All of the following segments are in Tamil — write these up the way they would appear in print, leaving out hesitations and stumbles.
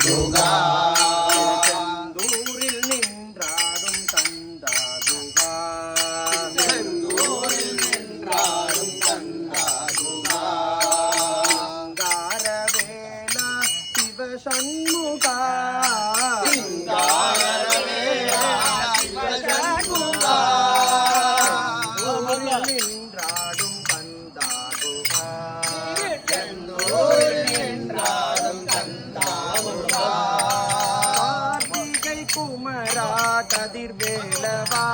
குகா செந்தூரில் நின்றாடும் கந்தா குகா செந்தூரில் நின்றாடும் கந்தா குகா சிங்காரவேலா சிவசண்முகா சிங்காரவேலா சிவசண்முகா நின்றாடும் கந்தா குகா செந்தூரில் நின்றாடும் கந்தா குகா கார்த்திகை குமரா கதிர்வேலவா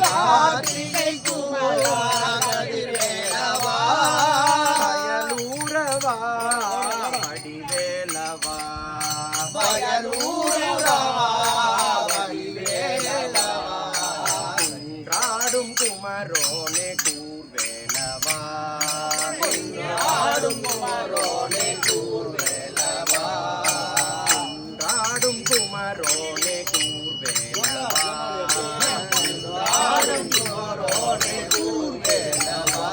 கார்த்திகை குமரா கதிர்வேலவா பயலூரவா வடிவேலவா பயலூரவா வடிவேலவா குன்றாடும் குமரோனே கூர்வேலவா ஆடும் குமரோனே கூர்வேலவா குன்றாடும் குமரோனே கூர்வேலவா ஆடும் குமரோனே கூர்வேலவா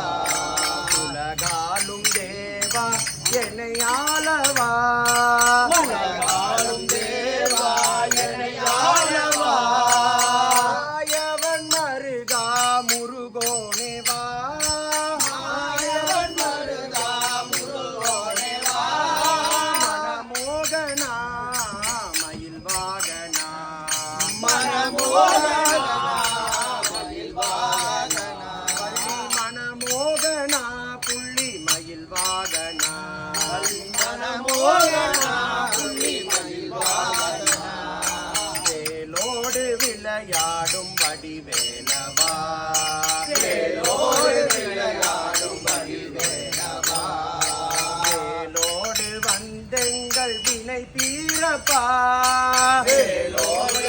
உலகாலும் தேவா என்னையாளவா உலகாளும் தேவா என்னையாளவா மாயவன் மருகா முருகோனேவா மாயவன் மருகா முருகோனே வா மனமோகனா மயில் வாகனா மனமோகனா மயில் வாகனா வள்ளி மனமோகனா புள்ளி மயில் வாகனா மனமோகனா புள்ளி மயில் வாகனா வேலோடு விளையாடும் வடிவேலவா வேலோடு விளையாடும் வடிவேலவா வேலோடு வந்தெங்கள் வினை தீரப்பா வேலோடு